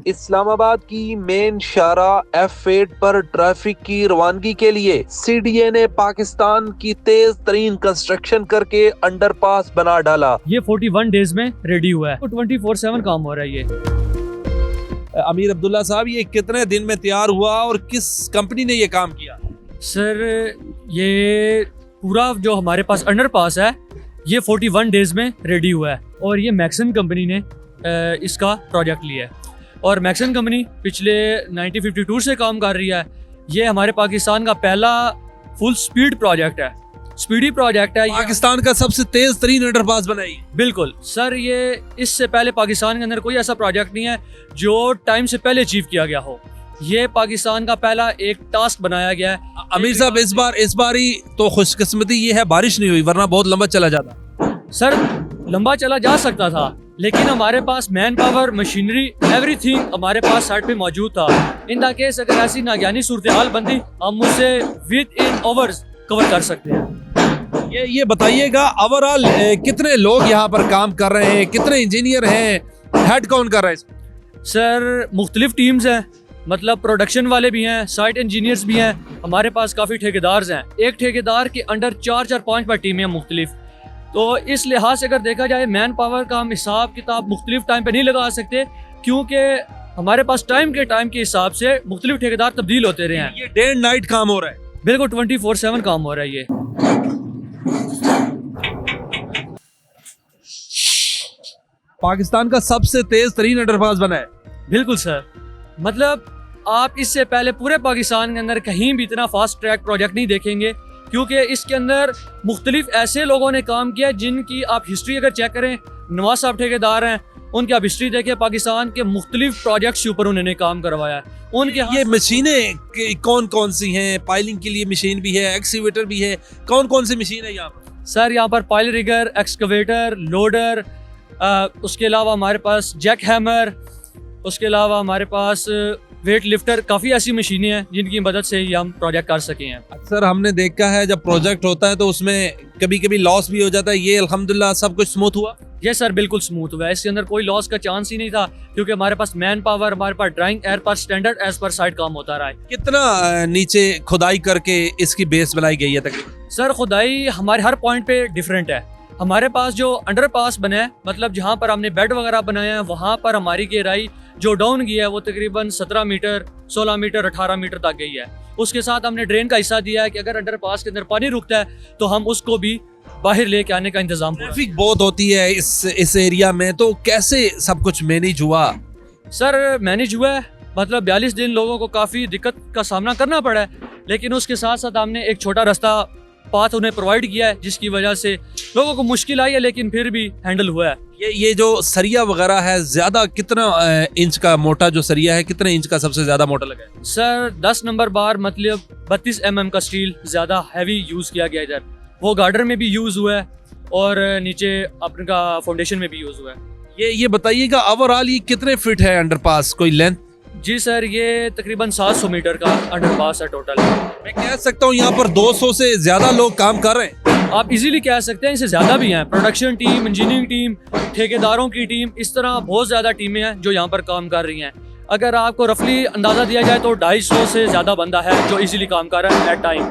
इस्लामाबाद की main शाहराह F8 पर traffic की रवानगी के लिए CDA ने पाकिस्तान की तेज तरीन कंस्ट्रक्शन करके अंडरपास बना डाला। ये 41 डेज में रेडी हुआ है, 24/7 काम हो रहा है। ये अमीर अब्दुल्ला साहब, ये कितने दिन में तैयार हुआ और किस कंपनी ने ये काम किया? सर, ये पूरा जो हमारे पास अंडरपास है ये 41 डेज में रेडी हुआ है और ये मैक्सन कंपनी ने इसका प्रोजेक्ट लिया है। और मैक्सन कंपनी पिछले 1952 से काम कर रही है। ये हमारे पाकिस्तान का पहला फुल स्पीड प्रोजेक्ट है, स्पीडी प्रोजेक्ट है। पाकिस्तान का सबसे तेज तरीन अंडरपास बनाई। बिल्कुल सर, ये इससे पहले पाकिस्तान के अंदर कोई ऐसा प्रोजेक्ट नहीं है जो टाइम से पहले अचीव किया गया हो। ये पाकिस्तान का पहला एक टास्क बनाया गया है। अमीर साहब, इस बार ही तो खुशकिस्मती ये है बारिश नहीं हुई, वरना बहुत लंबा चला जाता। सर, लंबा चला जा सकता था, लेकिन हमारे पास मैन पावर, मशीनरी, एवरीथिंग हमारे पास साइड पे मौजूद था। इन द केस अगर ऐसी नागानी सूरत हाल बनती, हम उसे विद इन आवर्स कवर कर सकते हैं। ये बताइएगा, ओवरऑल कितने लोग यहाँ पर काम कर रहे हैं, कितने इंजीनियर हैं, हेड कौन कर रहे हैं? सर, मुख्तलिफ टीम्स हैं, मतलब प्रोडक्शन वाले भी हैं, साइट इंजीनियर्स भी हैं, हमारे पास काफ़ी ठेकेदार हैं। एक ठेकेदार के अंडर 4-5 टीमें हैं मुख्तलिफ। तो इस लिहाज से अगर देखा जाए, मैन पावर का हम हिसाब किताब मुख्तलिफ टाइम पे नहीं लगा सकते, क्योंकि हमारे पास टाइम के हिसाब से मुख्तलिफ ठेकेदार तब्दील होते रहे हैं। ये डे एंड नाइट काम हो रहा है। बिल्कुल 24/7 काम हो रहा है। ये पाकिस्तान का सबसे तेज तरीन अंडरपास बना है। बिल्कुल सर, मतलब आप इससे पहले पूरे पाकिस्तान के अंदर कहीं भी इतना फास्ट ट्रैक प्रोजेक्ट नहीं देखेंगे, क्योंकि इसके अंदर मुख्तलिफ ऐसे लोगों ने काम किया जिनकी आप हिस्ट्री अगर चेक करें, नवाज साहब ठेकेदार हैं, उनकी आप हिस्ट्री देखें, पाकिस्तान के मुख्तलिफ प्रोजेक्ट्स के ऊपर उन्होंने काम करवाया है। उनके ये मशीनें कौन कौन सी हैं? पाइलिंग के लिए मशीन भी है, एक्सीवेटर भी है, कौन कौन सी मशीन है यहाँ पर? सर, यहाँ पर पाइल रिगर, एक्सकवेटर, लोडर, उसके अलावा हमारे पास जैक हैमर, उसके अलावा हमारे पास वेट लिफ्टर, काफ़ी ऐसी मशीनें हैं जिनकी मदद से ही हम प्रोजेक्ट कर सके हैं। अक्सर हमने देखा है जब प्रोजेक्ट होता है तो उसमें कभी कभी लॉस भी हो जाता है। ये अल्हम्दुलिल्लाह सब कुछ स्मूथ हुआ। ये सर बिल्कुल स्मूथ हुआ है, इसके अंदर कोई लॉस का चांस ही नहीं था, क्योंकि हमारे पास मैन पावर, हमारे पास ड्राइंग एयर पर स्टैंडर्ड एज पर साइट काम होता रहा है। कितना नीचे खुदाई करके इसकी बेस बनाई गई है तकरीबन? सर, खुदाई हमारे हर पॉइंट पे डिफरेंट है। हमारे पास जो अंडरपास बना है, मतलब जहाँ पर हमने बेड वगैरह बनाए हैं, वहाँ पर हमारी गहराई जो डाउन की है वो तकरीबन 17 मीटर, 16 मीटर, 18 मीटर तक गई है। उसके साथ हमने ड्रेन का हिस्सा दिया है कि अगर अंडरपास के अंदर पानी रुकता है तो हम उसको भी बाहर लेके आने का इंतजाम। ट्रैफिक बहुत होती है इस एरिया में, तो कैसे सब कुछ मैनेज हुआ? सर, मैनेज हुआ है, मतलब 42 दिन लोगों को काफ़ी दिक्कत का सामना करना पड़ा है, लेकिन उसके साथ साथ हमने एक छोटा रास्ता पाथ उन्हें प्रोवाइड किया है, जिसकी वजह से लोगों को मुश्किल आई है, लेकिन फिर भी हैंडल हुआ है। ये जो सरिया वगैरह है, ज्यादा कितना इंच का मोटा जो सरिया है, कितने इंच का सबसे ज्यादा मोटा लगा है? सर, 10 नंबर बार, मतलब 32 mm का स्टील ज्यादा हैवी यूज किया गया इधर। वो गार्डर में भी यूज हुआ है और नीचे अपने का फाउंडेशन में भी यूज हुआ है। ये बताइएगा, ओवरऑल ये कितने फीट है अंडरपास, कोई लेंथ? जी सर, ये तकरीबन 700 मीटर का अंडरपास है टोटल। मैं कह सकता हूँ यहाँ पर 200 से ज्यादा लोग काम कर रहे हैं। आप इजीली कह सकते हैं, इससे ज़्यादा भी हैं। प्रोडक्शन टीम, इंजीनियरिंग टीम, ठेकेदारों की टीम, इस तरह बहुत ज़्यादा टीमें हैं जो यहाँ पर काम कर रही हैं। अगर आपको रफली अंदाज़ा दिया जाए तो 250 से ज़्यादा बंदा है जो इजीली काम कर रहा है एट टाइम।